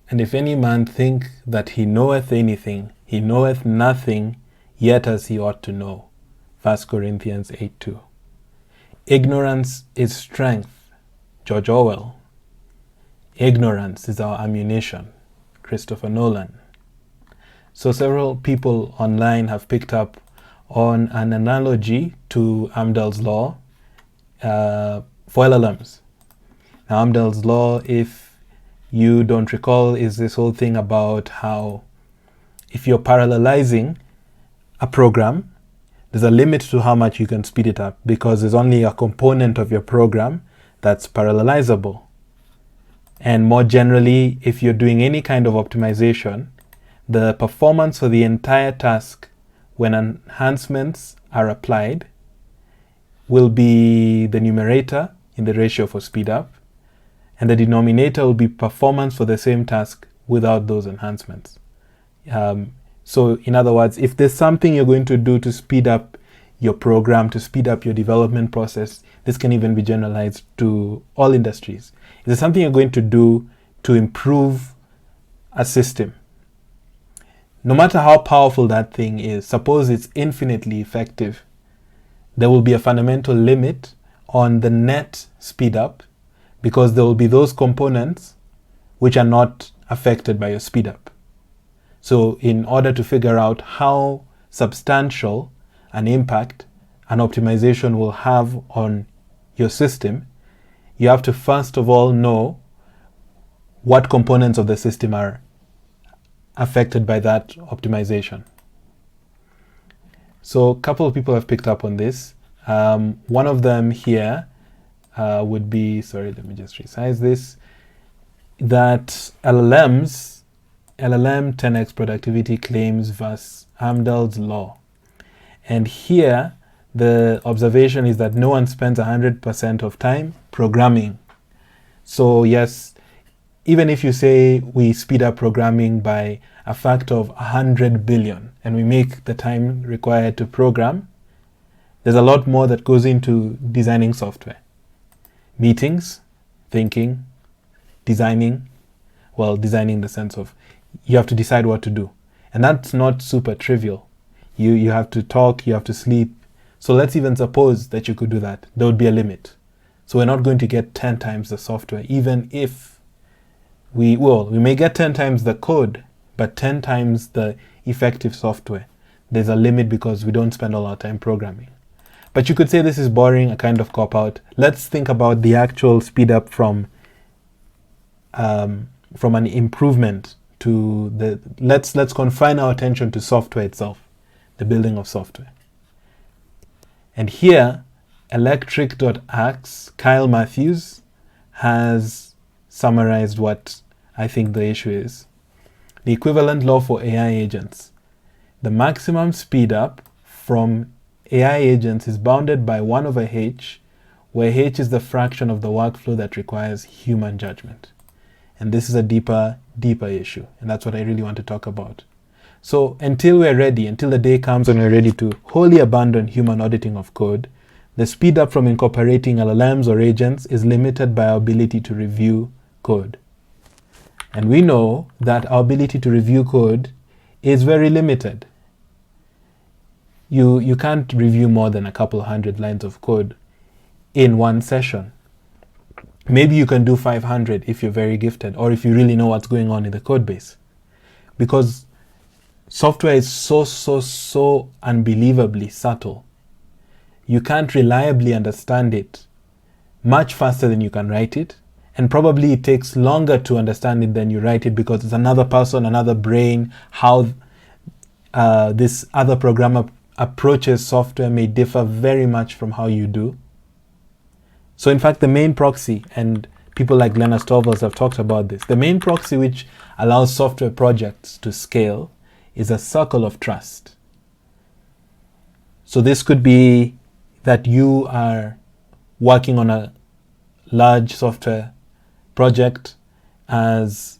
And if any man think that he knoweth anything, he knoweth nothing, yet as he ought to know. 1 Corinthians 8:2. Ignorance is strength. George Orwell. Ignorance is our ammunition. Christopher Nolan. So several people online have picked up on an analogy to Amdahl's law for LLMs. Now, Amdahl's law, if you don't recall, is this whole thing about how if you're parallelizing a program, there's a limit to how much you can speed it up because there's only a component of your program that's parallelizable. And more generally, if you're doing any kind of optimization, the performance for the entire task when enhancements are applied will be the numerator in the ratio for speed up, and the denominator will be performance for the same task without those enhancements. So in other words, if there's something you're going to do to speed up your program, to speed up your development process, this can even be generalized to all industries. If there's something you're going to do to improve a system, no matter how powerful that thing is, suppose it's infinitely effective, there will be a fundamental limit on the net speed up because there will be those components which are not affected by your speed up. So in order to figure out how substantial an impact an optimization will have on your system, you have to first of all know what components of the system are affected by that optimization. So a couple of people have picked up on this. One of them here would be, sorry, let me just resize this, that LLM 10x productivity claims versus Amdahl's law. And here, the observation is that no one spends 100% of time programming. So yes, even if you say we speed up programming by a factor of 100 billion and we make the time required to program, there's a lot more that goes into designing software. Meetings, thinking, designing in the sense of you have to decide what to do. And that's not super trivial. You have to talk, you have to sleep. So let's even suppose that you could do that. There would be a limit. So we're not going to get 10 times the software, even if we may get 10 times the code, but 10 times the effective software. There's a limit because we don't spend all our time programming. But you could say this is boring, a kind of cop-out. Let's think about the actual speed up from an improvement to the, let's confine our attention to software itself, the building of software. And here, electric.ax, Kyle Matthews, has summarized what I think the issue is. The equivalent law for AI agents. The maximum speed up from AI agents is bounded by 1 over h, where h is the fraction of the workflow that requires human judgment. And this is a deeper issue, and that's what I really want to talk about. So until the day comes when we're ready to wholly abandon human auditing of code, the speed up from incorporating LLMs or agents is limited by our ability to review code. And we know that our ability to review code is very limited. You can't review more than a couple hundred lines of code in one session. Maybe you can do 500 if you're very gifted, or if you really know what's going on in the code base. Because software is so unbelievably subtle. You can't reliably understand it much faster than you can write it. And probably it takes longer to understand it than you write it because it's another person, another brain. How this other programmer approaches software may differ very much from how you do. So in fact, the main proxy, and people like Linus Torvalds have talked about this, the main proxy which allows software projects to scale is a circle of trust. So this could be that you are working on a large software project as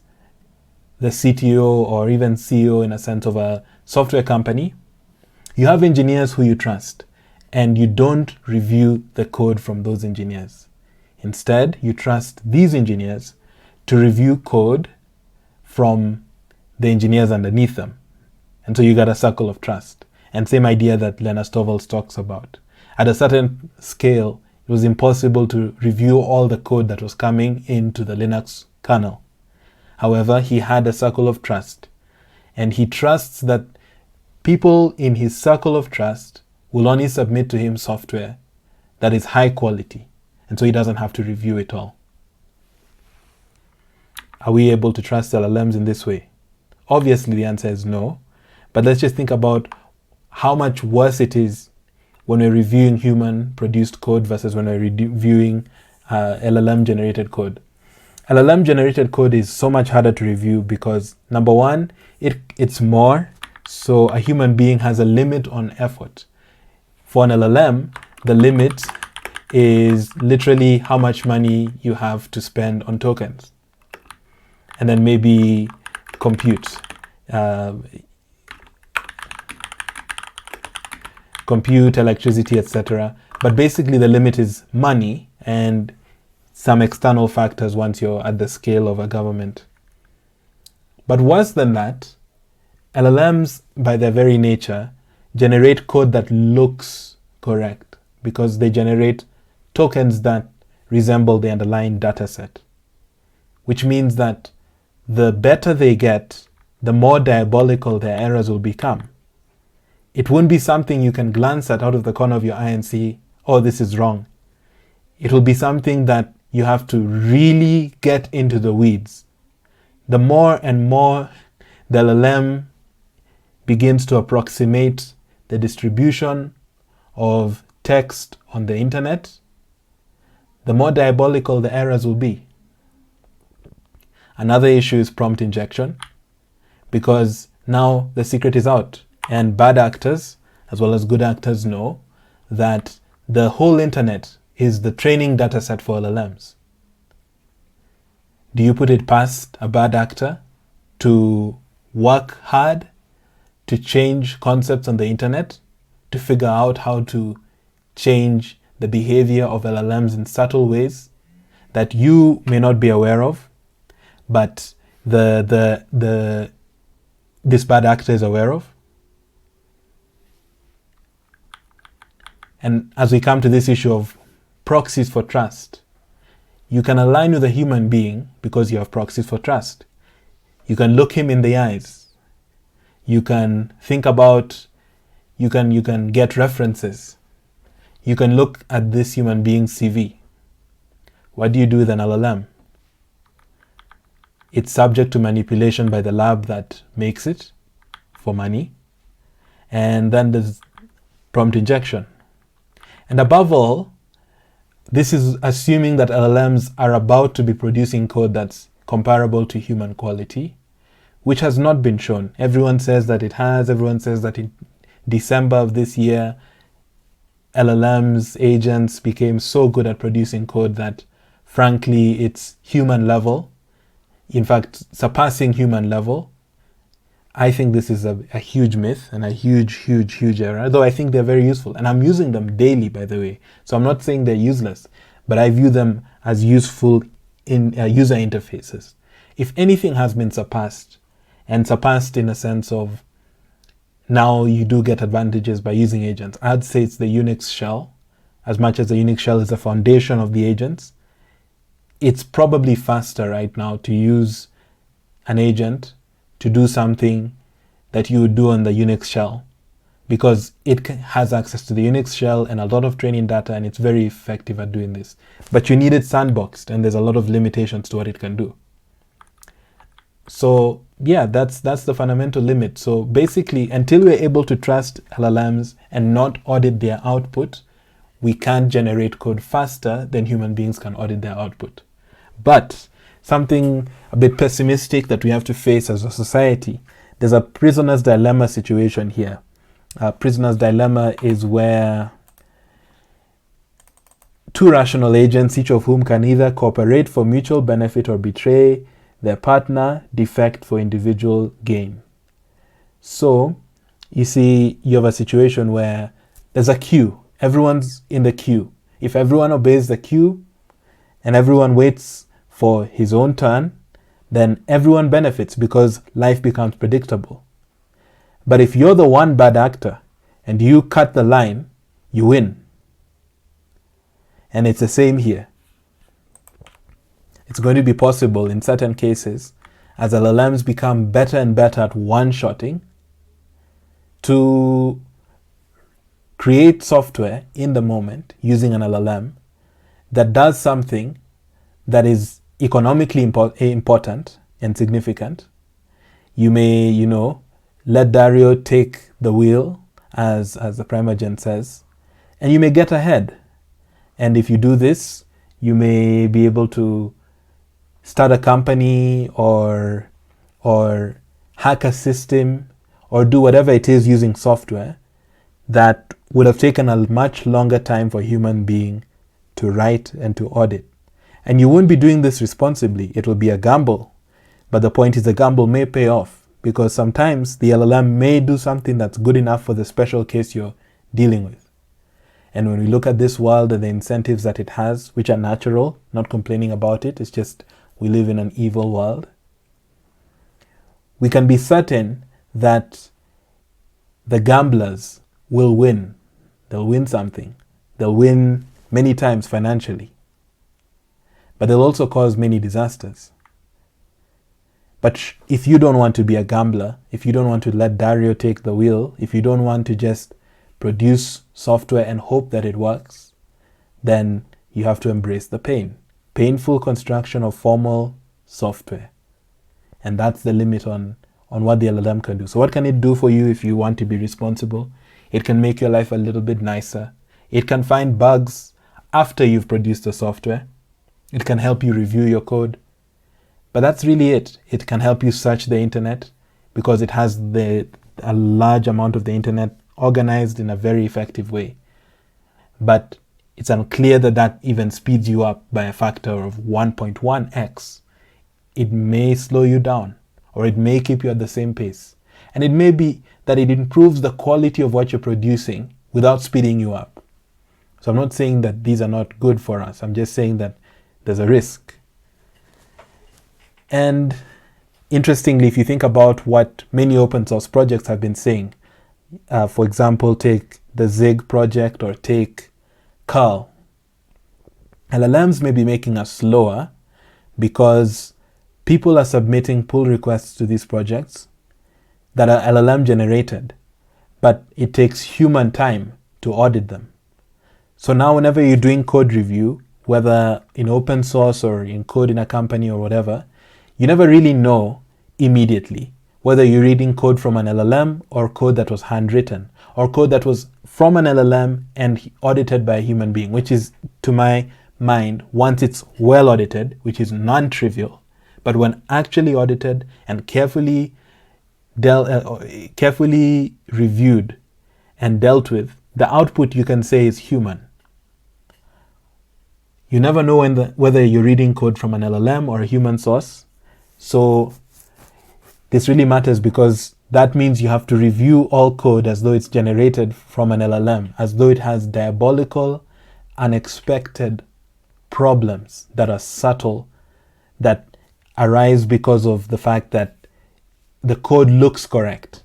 the CTO or even CEO in a sense of a software company. You have engineers who you trust, and you don't review the code from those engineers. Instead, you trust these engineers to review code from the engineers underneath them. And so you got a circle of trust. And same idea that Linus Torvalds talks about. At a certain scale, it was impossible to review all the code that was coming into the Linux kernel. However, he had a circle of trust. And he trusts that people in his circle of trust will only submit to him software that is high quality. And so he doesn't have to review it all. Are we able to trust LLMs in this way? Obviously, the answer is no. But let's just think about how much worse it is when we're reviewing human-produced code versus when we're reviewing LLM-generated code. LLM-generated code is so much harder to review because, number one, it's more, so a human being has a limit on effort. For an LLM, the limit is literally how much money you have to spend on tokens. And then maybe compute. Compute, electricity, etc. But basically the limit is money and some external factors once you're at the scale of a government. But worse than that, LLMs, by their very nature, generate code that looks correct because they generate tokens that resemble the underlying data set, which means that the better they get, the more diabolical their errors will become. It won't be something you can glance at out of the corner of your eye and see, oh, this is wrong. It will be something that you have to really get into the weeds. The more and more the LLM begins to approximate the distribution of text on the internet, the more diabolical the errors will be. Another issue is prompt injection, because now the secret is out. And bad actors, as well as good actors, know that the whole internet is the training data set for LLMs. Do you put it past a bad actor to work hard to change concepts on the internet, to figure out how to change the behavior of LLMs in subtle ways that you may not be aware of, but this bad actor is aware of? And as we come to this issue of proxies for trust, you can align with a human being because you have proxies for trust. You can look him in the eyes. You can think about, you can get references. You can look at this human being's CV. What do you do with an LLM? It's subject to manipulation by the lab that makes it for money. And then there's prompt injection. And above all, this is assuming that LLMs are about to be producing code that's comparable to human quality, which has not been shown. Everyone says that it has. Everyone says that in December of this year, LLMs, agents became so good at producing code that, frankly, it's human level. In fact, surpassing human level. I think this is a huge myth and a huge error, though I think they're very useful. And I'm using them daily, by the way. So I'm not saying they're useless, but I view them as useful in user interfaces. If anything has been surpassed, and surpassed in a sense of now you do get advantages by using agents, I'd say it's the Unix shell. As much as the Unix shell is the foundation of the agents, it's probably faster right now to use an agent to do something that you would do on the Unix shell, because it has access to the Unix shell and a lot of training data, and it's very effective at doing this. But you need it sandboxed, and there's a lot of limitations to what it can do. So yeah, that's the fundamental limit. So basically, until we're able to trust LLMs and not audit their output, we can't generate code faster than human beings can audit their output. But something a bit pessimistic that we have to face as a society, there's a prisoner's dilemma situation here. Prisoner's dilemma is where two rational agents, each of whom can either cooperate for mutual benefit or betray their partner, defect for individual gain. So you see, you have a situation where there's a queue. Everyone's in the queue. If everyone obeys the queue and everyone waits for his own turn, then everyone benefits because life becomes predictable. But if you're the one bad actor and you cut the line, you win. And it's the same here. It's going to be possible in certain cases, as LLMs become better and better at one-shotting, to create software in the moment using an LLM that does something that is economically important and significant. You may, let Dario take the wheel, as the Primogen says, and you may get ahead. And if you do this, you may be able to start a company or hack a system or do whatever it is using software that would have taken a much longer time for a human being to write and to audit. And you won't be doing this responsibly. It will be a gamble. But the point is the gamble may pay off, because sometimes the LLM may do something that's good enough for the special case you're dealing with. And when we look at this world and the incentives that it has, which are natural, not complaining about it, it's just we live in an evil world, we can be certain that the gamblers will win. They'll win something. They'll win many times financially. But they'll also cause many disasters. But if you don't want to be a gambler, if you don't want to let Dario take the wheel, if you don't want to just produce software and hope that it works, then you have to embrace the pain. Painful construction of formal software. And that's the limit on what the LLM can do. So what can it do for you if you want to be responsible? It can make your life a little bit nicer. It can find bugs after you've produced the software. It can help you review your code. But that's really it. It can help you search the internet because it has a large amount of the internet organized in a very effective way. But it's unclear that even speeds you up by a factor of 1.1x. It may slow you down, or it may keep you at the same pace. And it may be that it improves the quality of what you're producing without speeding you up. So I'm not saying that these are not good for us. I'm just saying that there's a risk. And interestingly, if you think about what many open source projects have been saying, for example, take the Zig project or take Curl. LLMs may be making us slower because people are submitting pull requests to these projects that are LLM generated, but it takes human time to audit them. So now whenever you're doing code review, whether in open source or in code in a company or whatever, you never really know immediately whether you're reading code from an LLM or code that was handwritten or code that was from an LLM and audited by a human being, which is, to my mind, once it's well audited, which is non-trivial, but when actually audited and carefully reviewed and dealt with, the output you can say is human. You never know whether you're reading code from an LLM or a human source. So this really matters because that means you have to review all code as though it's generated from an LLM, as though it has diabolical, unexpected problems that are subtle, that arise because of the fact that the code looks correct.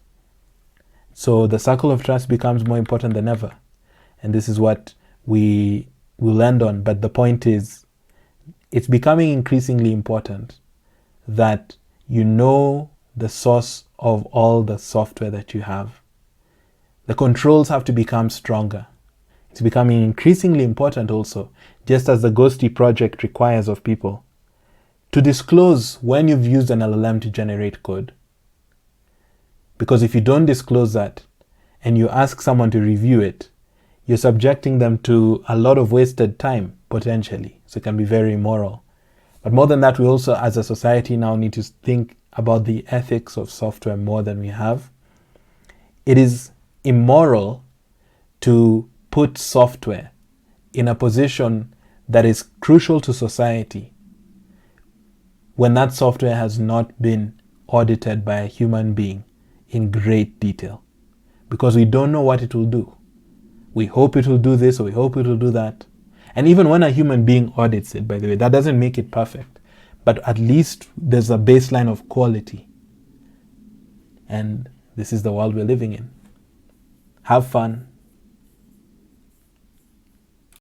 So the circle of trust becomes more important than ever. And this is what we will end on. But the point is, it's becoming increasingly important that you know the source of all the software that you have. The controls have to become stronger. It's becoming increasingly important also, just as the Ghosty project requires of people, to disclose when you've used an LLM to generate code. Because if you don't disclose that and you ask someone to review it, you're subjecting them to a lot of wasted time, potentially. So it can be very immoral. But more than that, we also, as a society now, need to think about the ethics of software more than we have. It is immoral to put software in a position that is crucial to society when that software has not been audited by a human being in great detail, because we don't know what it will do. We hope it will do this, or we hope it will do that. And even when a human being audits it, by the way, that doesn't make it perfect. but at least there's a baseline of quality. And this is the world we're living in. Have fun.